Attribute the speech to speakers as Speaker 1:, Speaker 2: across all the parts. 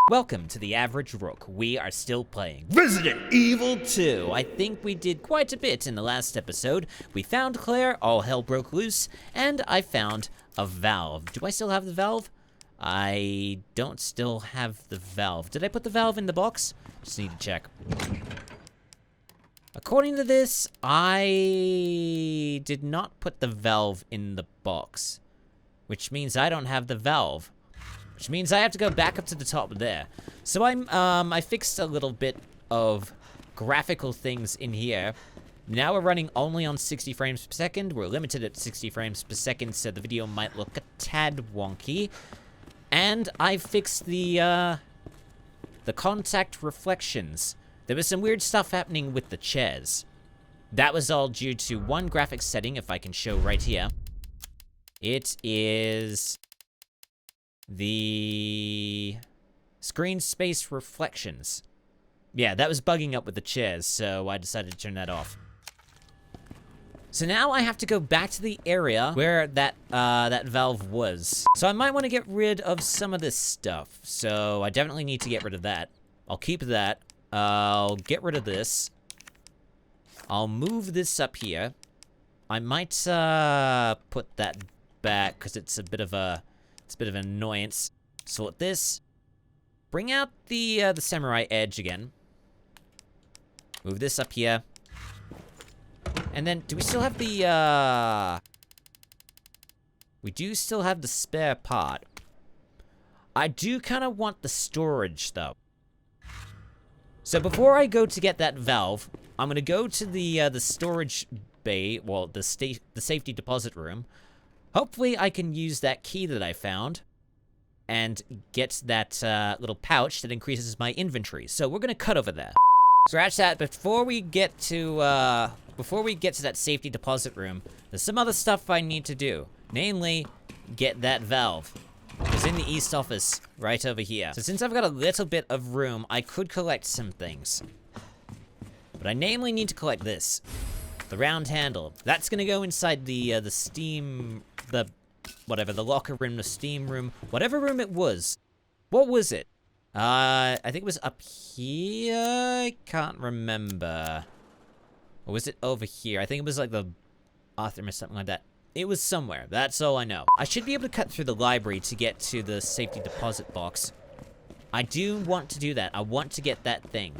Speaker 1: Welcome to the Average Rook. We are still playing Resident Evil 2. I think we did quite a bit in the last episode. We found Claire, all hell broke loose, and I found a valve. Do I still have the valve? I don't still have the valve. Did I put the valve in the box? Just need to check. According to this, I did not put the valve in the box, which means I don't have the valve. Which means I have to go back up to the top there. So I fixed a little bit of graphical things in here. Now we're running only on 60 frames per second. We're limited at 60 frames per second, so the video might look a tad wonky. And I fixed the contact reflections. There was some weird stuff happening with the chairs. That was all due to one graphics setting, if I can show right here. It is the screen space reflections. Yeah, that was bugging up with the chairs, so I decided to turn that off. So now I have to go back to the area where that valve was. So I might want to get rid of some of this stuff. So I definitely need to get rid of that. I'll keep that. I'll get rid of this. I'll move this up here. I might put that back because it's a bit of an annoyance. Sort this. Bring out the samurai edge again. Move this up here. And then, do we still have the, we do still have the spare part. I do kind of want the storage, though. So before I go to get that valve, I'm going to go to the storage bay, well, the safety deposit room. Hopefully I can use that key that I found and get that little pouch that increases my inventory. So we're going to cut over there. Scratch that. Before we get to that safety deposit room, there's some other stuff I need to do. Namely, get that valve. It's in the east office, right over here. So since I've got a little bit of room, I could collect some things. But I namely need to collect this. The round handle. That's gonna go inside the steam, the locker room, the steam room, whatever room it was. What was it? I think it was up here. I can't remember. Or was it over here? I think it was like the bathroom or something like that. It was somewhere. That's all I know. I should be able to cut through the library to get to the safety deposit box. I do want to do that. I want to get that thing.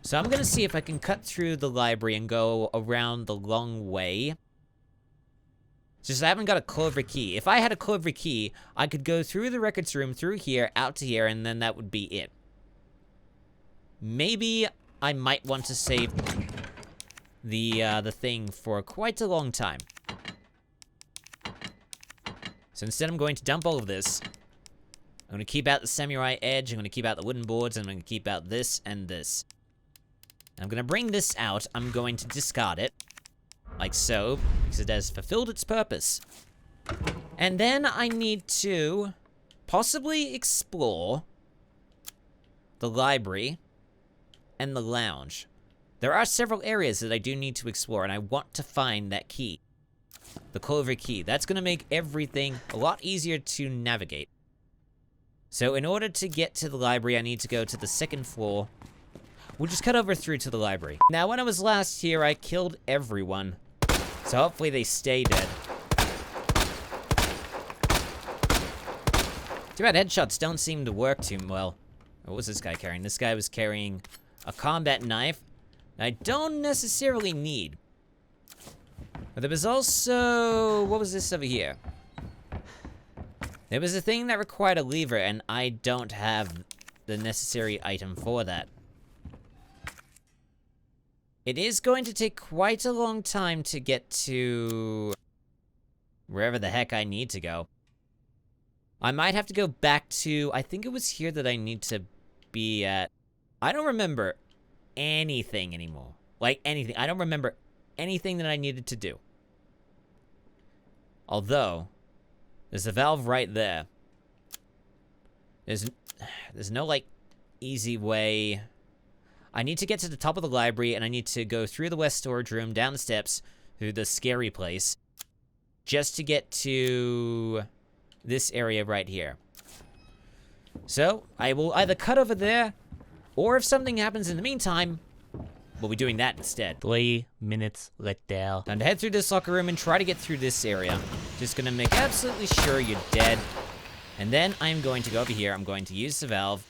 Speaker 1: So I'm gonna see if I can cut through the library and go around the long way. It's just I haven't got a clover key. If I had a clover key, I could go through the records room, through here, out to here, and then that would be it. Maybe I might want to save the thing for quite a long time. So instead I'm going to dump all of this. I'm going to keep out the samurai edge, I'm going to keep out the wooden boards, and I'm going to keep out this and this. I'm gonna bring this out, I'm going to discard it. Like so, because it has fulfilled its purpose. And then I need to possibly explore the library and the lounge. There are several areas that I do need to explore, and I want to find that key. The clover key. That's gonna make everything a lot easier to navigate. So in order to get to the library, I need to go to the second floor. We'll just cut over through to the library. Now, when I was last here, I killed everyone. So hopefully they stay dead. Too bad headshots don't seem to work too well. What was this guy carrying? This guy was carrying a combat knife that I don't necessarily need. But there was also... what was this over here? There was a thing that required a lever, and I don't have the necessary item for that. It is going to take quite a long time to get to wherever the heck I need to go. I might have to go back to, I think it was here that I need to be at. I don't remember anything anymore. Like anything. I don't remember anything that I needed to do. Although, there's a valve right there. There's no, like, easy way. I need to get to the top of the library, and I need to go through the west storage room, down the steps, through the scary place, just to get to this area right here. So, I will either cut over there, or if something happens in the meantime, we'll be doing that instead.
Speaker 2: 3 minutes later.
Speaker 1: Time to head through this locker room and try to get through this area. Just gonna make absolutely sure you're dead. And then I'm going to go over here. I'm going to use the valve.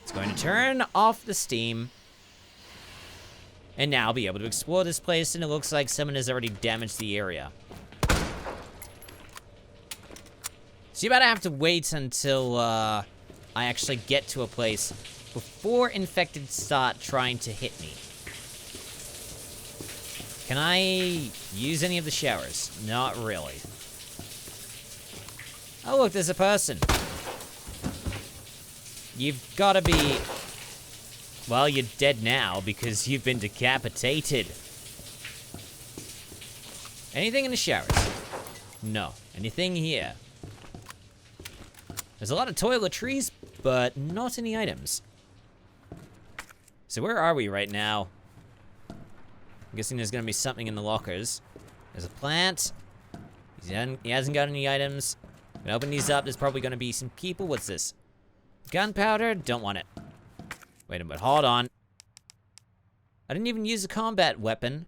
Speaker 1: It's going to turn off the steam. And now I'll be able to explore this place, and it looks like someone has already damaged the area. So you better have to wait until I actually get to a place before infected start trying to hit me. Can I use any of the showers? Not really. Oh look, there's a person. You've gotta be... Well, you're dead now because you've been decapitated. Anything in the showers? No. Anything here? There's a lot of toiletries, but not any items. So where are we right now? I'm guessing there's gonna be something in the lockers. There's a plant. He hasn't got any items. I'm gonna open these up. There's probably gonna be some people. What's this? Gunpowder? Don't want it. Wait a minute, hold on. I didn't even use a combat weapon.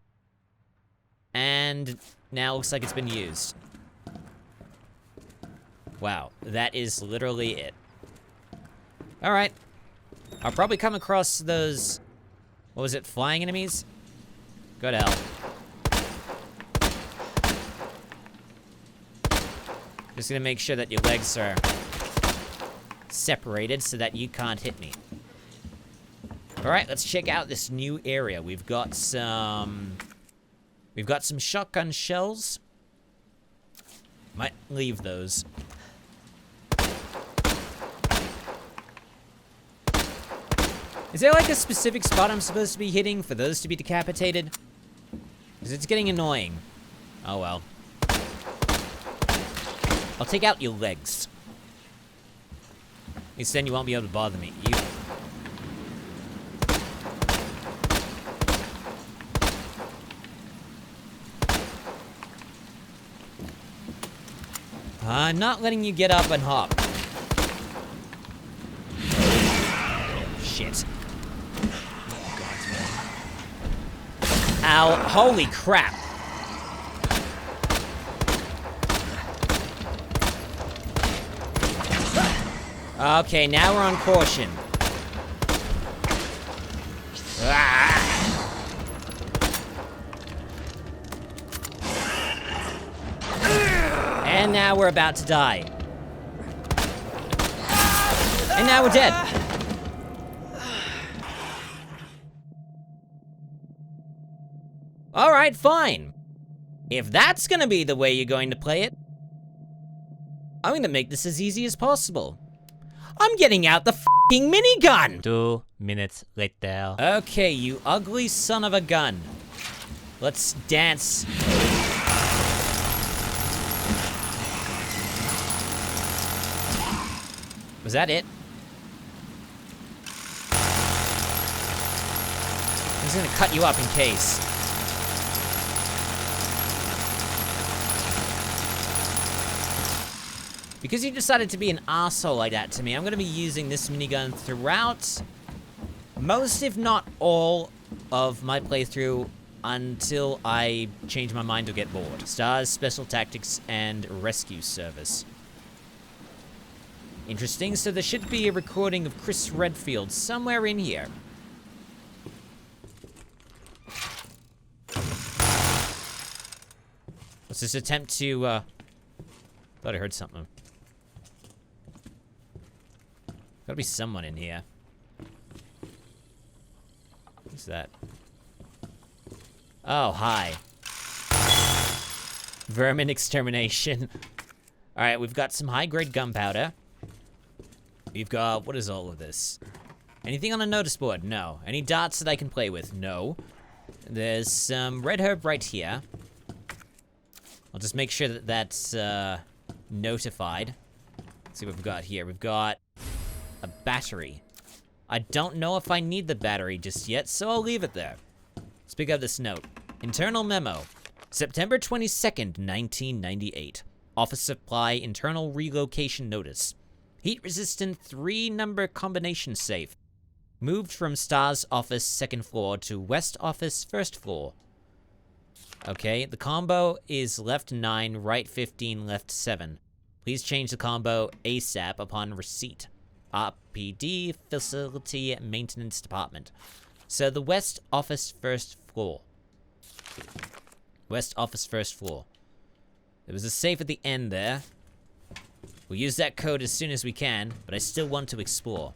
Speaker 1: And now it looks like it's been used. Wow, that is literally it. Alright. I'll probably come across those... What was it, flying enemies? Go to hell. Just gonna make sure that your legs are separated so that you can't hit me. Alright, let's check out this new area. We've got some shotgun shells. Might leave those. Is there like a specific spot I'm supposed to be hitting for those to be decapitated? Because it's getting annoying. Oh well. I'll take out your legs. At least then you won't be able to bother me. You... I'm not letting you get up and hop. Shit. Ow, holy crap. Okay, now we're on caution. Ah. And now we're about to die. And now we're dead. Alright, fine. If that's gonna be the way you're going to play it, I'm gonna make this as easy as possible. I'm getting out the f***ing minigun!
Speaker 2: 2 minutes later.
Speaker 1: Okay, you ugly son of a gun. Let's dance. Was that it? I'm just gonna cut you up in case. Because you decided to be an asshole like that to me, I'm gonna be using this minigun throughout most, if not all, of my playthrough until I change my mind or get bored. Stars, Special Tactics, and Rescue Service. Interesting, so there should be a recording of Chris Redfield somewhere in here. Let's just attempt to, thought I heard something. Gotta be someone in here. What's that? Oh, hi. Vermin extermination. Alright, we've got some high-grade gunpowder. We've got, what is all of this? Anything on a notice board? No. Any darts that I can play with? No. There's some red herb right here. I'll just make sure that that's, notified. Let's see what we've got here. We've got a battery. I don't know if I need the battery just yet, so I'll leave it there. Let's pick up this note. Internal memo. September 22nd, 1998. Office Supply Internal Relocation Notice. Heat-resistant 3-number combination safe. Moved from Star's office 2nd floor to West office 1st floor. Okay, the combo is left 9, right 15, left 7. Please change the combo ASAP upon receipt. RPD Facility Maintenance Department. So the West office 1st floor. West office 1st floor. There was a safe at the end there. We'll use that code as soon as we can, but I still want to explore.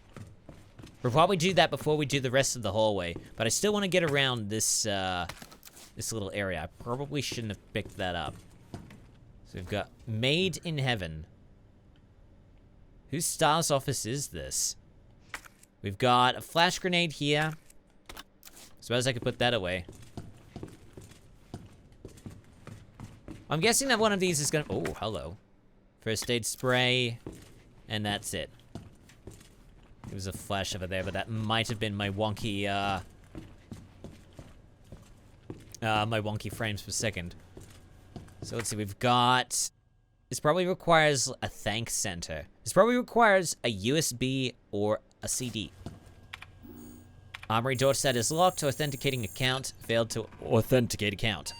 Speaker 1: We'll probably do that before we do the rest of the hallway, but I still want to get around this, this little area. I probably shouldn't have picked that up. So we've got Made in Heaven. Whose Star's office is this? We've got a flash grenade here. Suppose I could put that away. I'm guessing that one of these is gonna... Oh, hello. First aid spray. And that's it. There was a flash over there, but that might have been my wonky, my wonky frames per second. So let's see, we've got... This probably requires a thanks center. This probably requires a USB or a CD. Armory door set is locked. Authenticating account. Failed to authenticate account.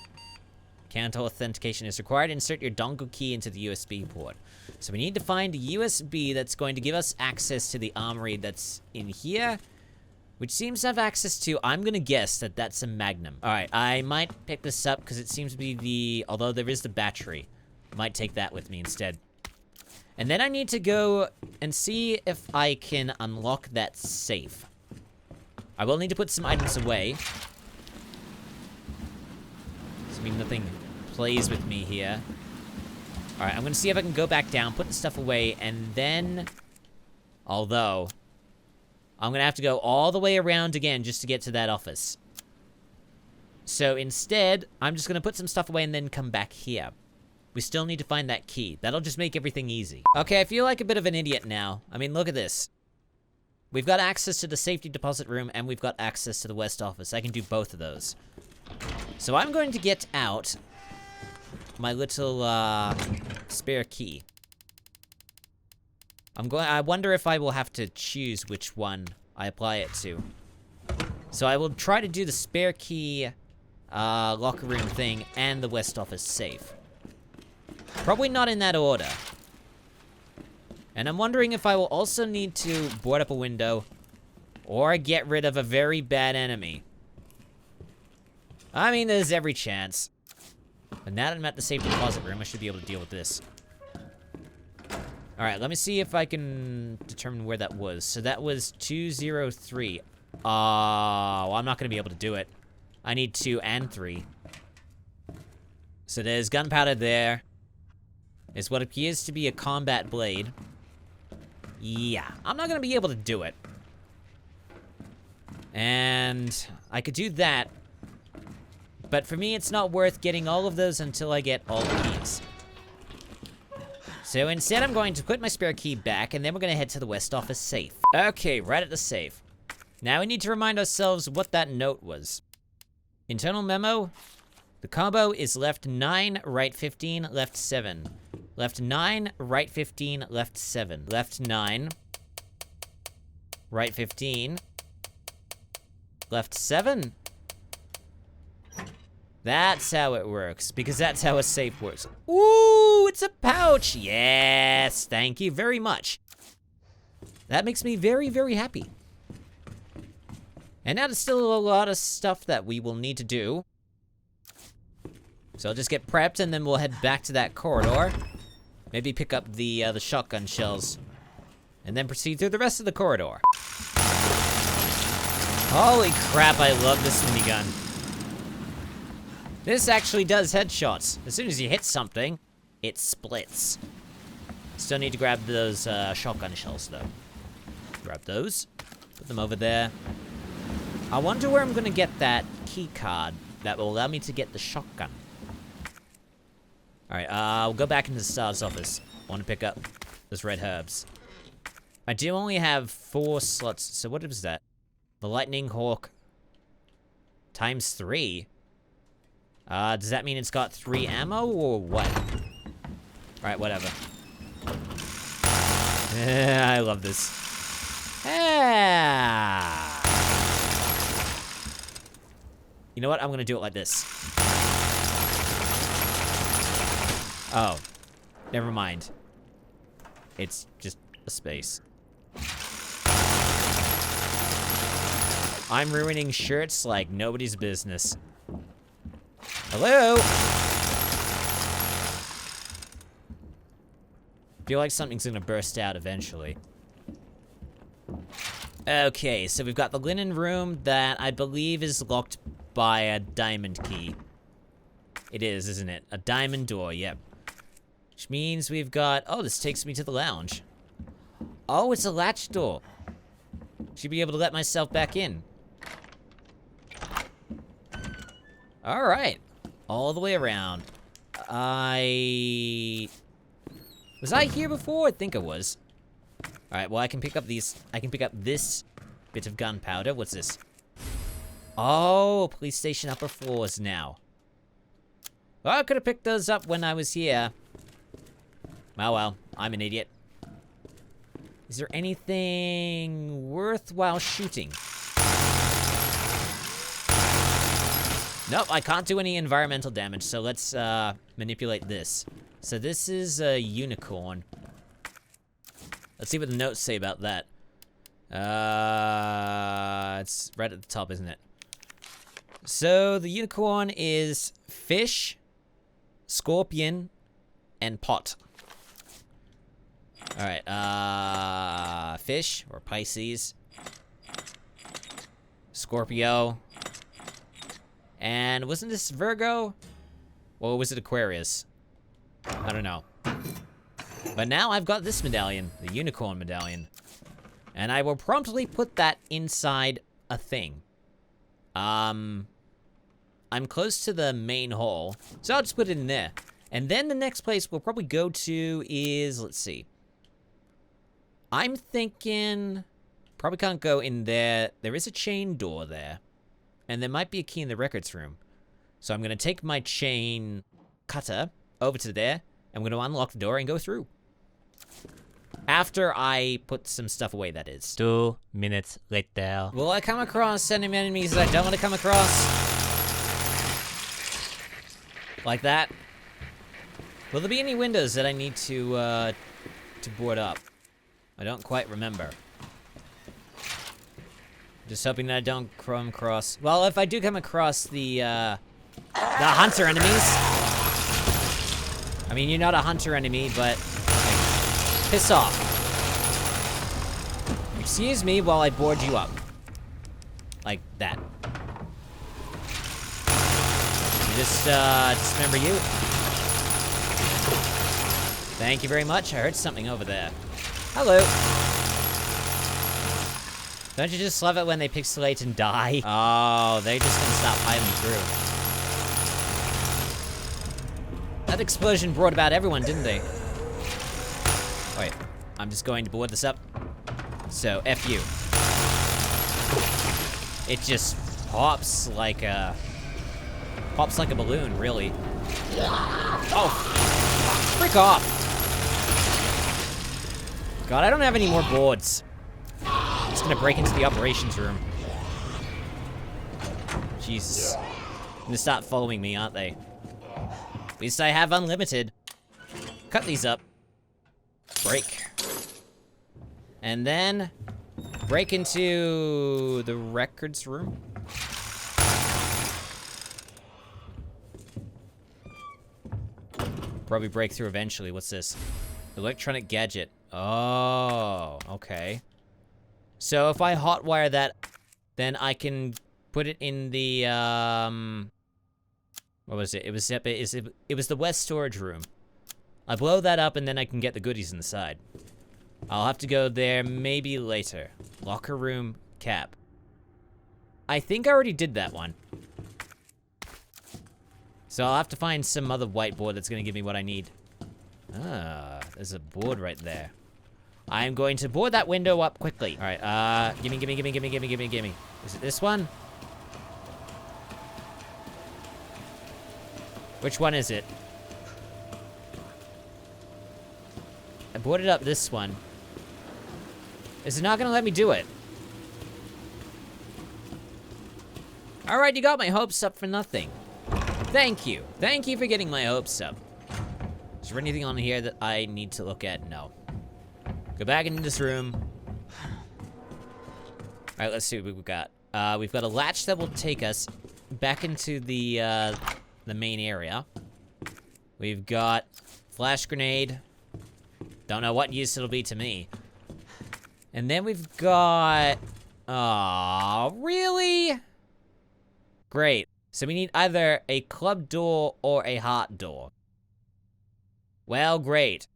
Speaker 1: Account authentication is required. Insert your dongle key into the USB port. So we need to find a USB that's going to give us access to the armory that's in here, which seems to have access to, I'm gonna guess that that's a Magnum. All right, I might pick this up because it seems to be the, although there is the battery. I might take that with me instead. And then I need to go and see if I can unlock that safe. I will need to put some items away. Assuming nothing plays with me here. Alright, I'm gonna see if I can go back down, put the stuff away, and then... Although... I'm gonna have to go all the way around again just to get to that office. So instead, I'm just gonna put some stuff away and then come back here. We still need to find that key. That'll just make everything easy. Okay, I feel like a bit of an idiot now. I mean, look at this. We've got access to the safety deposit room, and we've got access to the West office. I can do both of those. So I'm going to get out my little, spare key. I wonder if I will have to choose which one I apply it to. So I will try to do the spare key, locker room thing and the West office safe. Probably not in that order. And I'm wondering if I will also need to board up a window or get rid of a very bad enemy. I mean, there's every chance. But now that I'm at the safety deposit room, I should be able to deal with this. Alright, let me see if I can determine where that was. So that was 203. Oh, I'm not going to be able to do it. I need 2 and 3. So there's gunpowder there. There's what appears to be a combat blade. Yeah, I'm not going to be able to do it. And I could do that. But for me, it's not worth getting all of those until I get all the keys. So instead, I'm going to put my spare key back, and then we're going to head to the West office safe. Okay, right at the safe. Now we need to remind ourselves what that note was. Internal memo. The combo is left 9, right 15, left 7. Left 9, right 15, left 7. Left 9, right 15, left 7. That's how it works, because that's how a safe works. Ooh, it's a pouch! Yes, thank you very much. That makes me very, very happy. And now there's still a lot of stuff that we will need to do. So I'll just get prepped, and then we'll head back to that corridor. Maybe pick up the shotgun shells. And then proceed through the rest of the corridor. Holy crap, I love this minigun. This actually does headshots. As soon as you hit something, it splits. Still need to grab those shotgun shells, though. Grab those. Put them over there. I wonder where I'm gonna get that key card that will allow me to get the shotgun. Alright, I'll go back into the Star's office. I want to pick up those red herbs. I do only have 4 slots, so what is that? The Lightning Hawk times 3? Does that mean it's got 3 ammo, or what? Alright, whatever. I love this. Ah. You know what? I'm gonna do it like this. Oh. Never mind. It's just a space. I'm ruining shirts like nobody's business. Hello? Feel like something's gonna burst out eventually. Okay, so we've got the linen room that I believe is locked by a diamond key. It is, isn't it? A diamond door, yep. Which means we've got... Oh, this takes me to the lounge. Oh, it's a latch door. Should be able to let myself back in. Alright. All the way around. Was I here before? I think I was. Alright, well I can pick up these... I can pick up this bit of gunpowder. What's this? Oh, police station upper floors now. Well, I could have picked those up when I was here. Oh well, I'm an idiot. Is there anything worthwhile shooting? Nope, I can't do any environmental damage, so let's manipulate this. So this is a unicorn. Let's see what the notes say about that. It's right at the top, isn't it? So the unicorn is fish, scorpion, and pot. Alright, fish, or Pisces. Scorpio. And wasn't this Virgo? Or was it Aquarius? I don't know. But now I've got this medallion, the unicorn medallion. And I will promptly put that inside a thing. I'm close to the main hall, so I'll just put it in there. And then the next place we'll probably go to is, let's see. I'm thinking, probably can't go in there. There is a chain door there. And there might be a key in the records room. So I'm gonna take my chain cutter over to there. I'm gonna unlock the door and go through. After I put some stuff away, that is.
Speaker 2: 2 minutes later.
Speaker 1: Will I come across any enemies that I don't want to come across? Like that? Will there be any windows that I need to board up? I don't quite remember. Just hoping that I don't come across... Well, if I do come across the hunter enemies... I mean, you're not a hunter enemy, but... Like, piss off. Excuse me while I board you up. Like that. Just remember you. Thank you very much. I heard something over there. Hello. Don't you just love it when they pixelate and die? Oh, they're just gonna stop piling through. That explosion brought about everyone, didn't they? Wait, I'm just going to board this up. So, F you. It just pops like a balloon, really. Oh, frick off. God, I don't have any more boards. I'm just gonna break into the operations room. Jesus. They're gonna start following me, aren't they? At least I have unlimited. Cut these up. Break. And then break into the records room. Probably break through eventually. What's this? Electronic gadget. Oh, okay. So if I hotwire that, then I can put it in the, what was it? It was the west storage room. I blow that up and then I can get the goodies inside. I'll have to go there maybe later. Locker room, cap. I think I already did that one. So I'll have to find some other whiteboard that's gonna give me what I need. Ah, there's a board right there. I'm going to board that window up quickly. All right, gimme. Is it this one? Which one is it? I boarded up this one. Is it not gonna let me do it? Alright, you got my hopes up for nothing. Thank you. Thank you for getting my hopes up. Is there anything on here that I need to look at? No. Go back into this room. Alright, let's see what we've got. We've got a latch that will take us back into the main area. We've got flash grenade. Don't know what use it'll be to me. And then we've got... Aw, really? Great. So we need either a club door or a heart door. Well, great.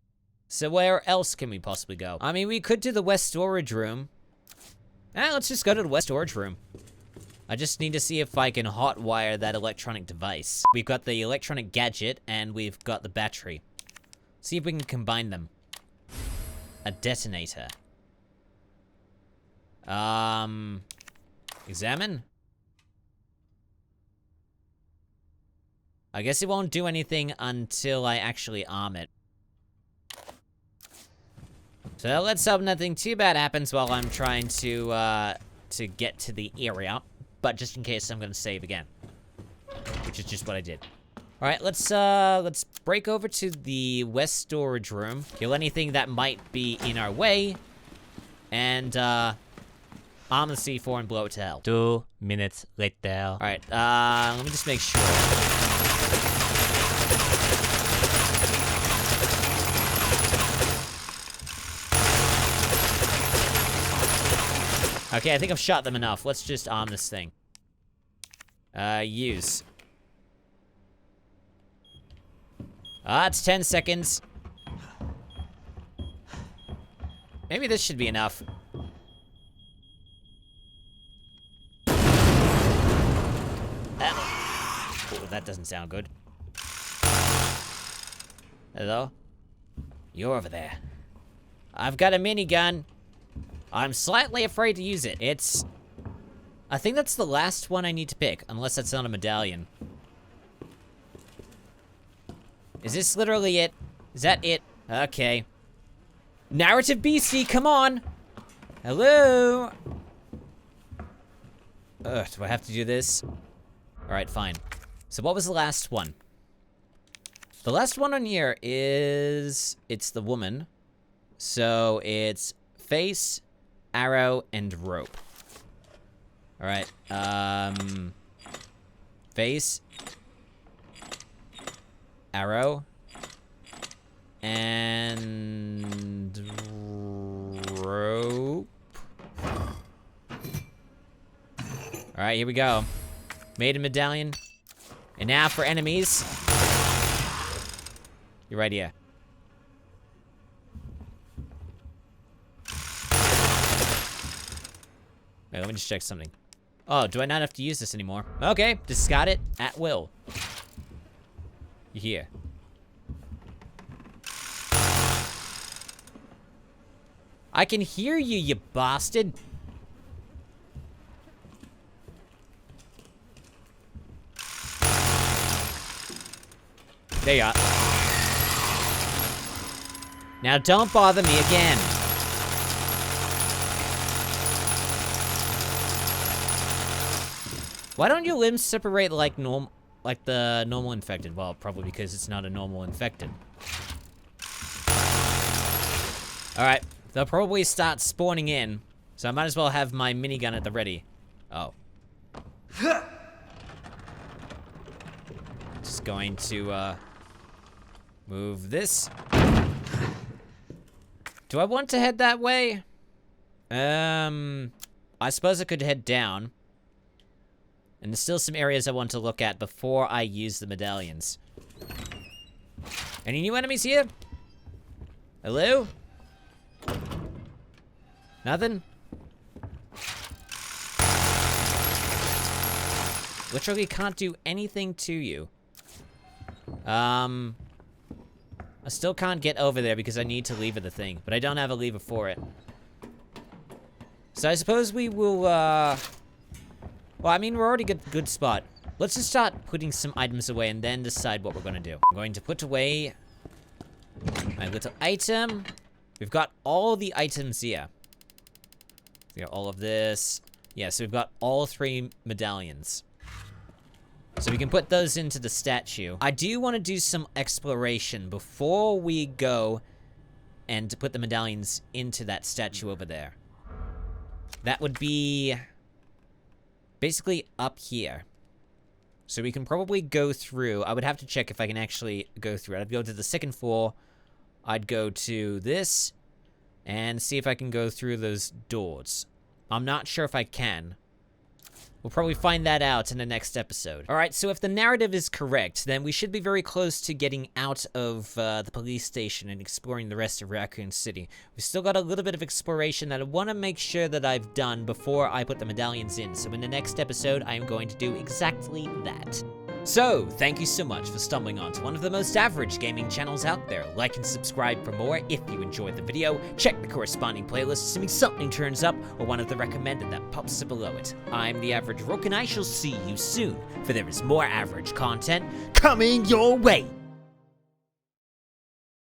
Speaker 1: So where else can we possibly go? I mean, we could do the west storage room. Let's just go to the west storage room. I just need to see if I can hotwire that electronic device. We've got the electronic gadget, and we've got the battery. See if we can combine them. A detonator. Examine? I guess it won't do anything until I actually arm it. So let's hope nothing too bad happens while I'm trying to get to the area. But just in case, I'm gonna save again. Which is just what I did. Alright, let's break over to the west storage room. Kill anything that might be in our way. And, arm the C4 and blow it to hell.
Speaker 2: 2 minutes later.
Speaker 1: Alright, let me just make sure. Okay, I think I've shot them enough. Let's just arm this thing. Use. It's 10 seconds. Maybe this should be enough. Oh, that doesn't sound good. Hello? You're over there. I've got a minigun. I'm slightly afraid to use it. I think that's the last one I need to pick, unless that's not a medallion. Is this literally it? Is that it? Okay. Narrative BC, come on! Hello? Ugh, do I have to do this? Alright, fine. So what was the last one? The last one on here is... It's the woman. So it's face, arrow, and rope. Alright, face, arrow, and rope. Alright, here we go. Made a medallion. And now for enemies. You're right here. Wait, let me just check something. Oh, do I not have to use this anymore? Okay, discard it at will. You here. I can hear you, you bastard. There you are. Now don't bother me again. Why don't your limbs separate like the normal infected? Well, probably because it's not a normal infected. Alright, they'll probably start spawning in, so I might as well have my minigun at the ready. Oh. Just going to, move this. Do I want to head that way? I suppose I could head down. And there's still some areas I want to look at before I use the medallions. Any new enemies here? Hello? Nothing? Literally can't do anything to you. I still can't get over there because I need to lever the thing, but I don't have a lever for it. So I suppose we will, well, I mean, we're already good spot. Let's just start putting some items away and then decide what we're gonna do. I'm going to put away my little item. We've got all the items here. We got all of this. Yeah, so we've got all 3 medallions. So we can put those into the statue. I do want to do some exploration before we go and to put the medallions into that statue over there. That would be basically up here. So we can probably go through. I would have to check if I can actually go through it. I'd go to the 2nd floor. I'd go to this and see if I can go through those doors. I'm not sure if I can. We'll probably find that out in the next episode. Alright, so if the narrative is correct, then we should be very close to getting out of the police station and exploring the rest of Raccoon City. We've still got a little bit of exploration that I want to make sure that I've done before I put the medallions in. So in the next episode, I am going to do exactly that. So, thank you so much for stumbling onto one of the most average gaming channels out there. Like and subscribe for more if you enjoyed the video. Check the corresponding playlist assuming something turns up or one of the recommended that pops up below it. I'm the Average Rook and I shall see you soon, for there is more average content coming your way.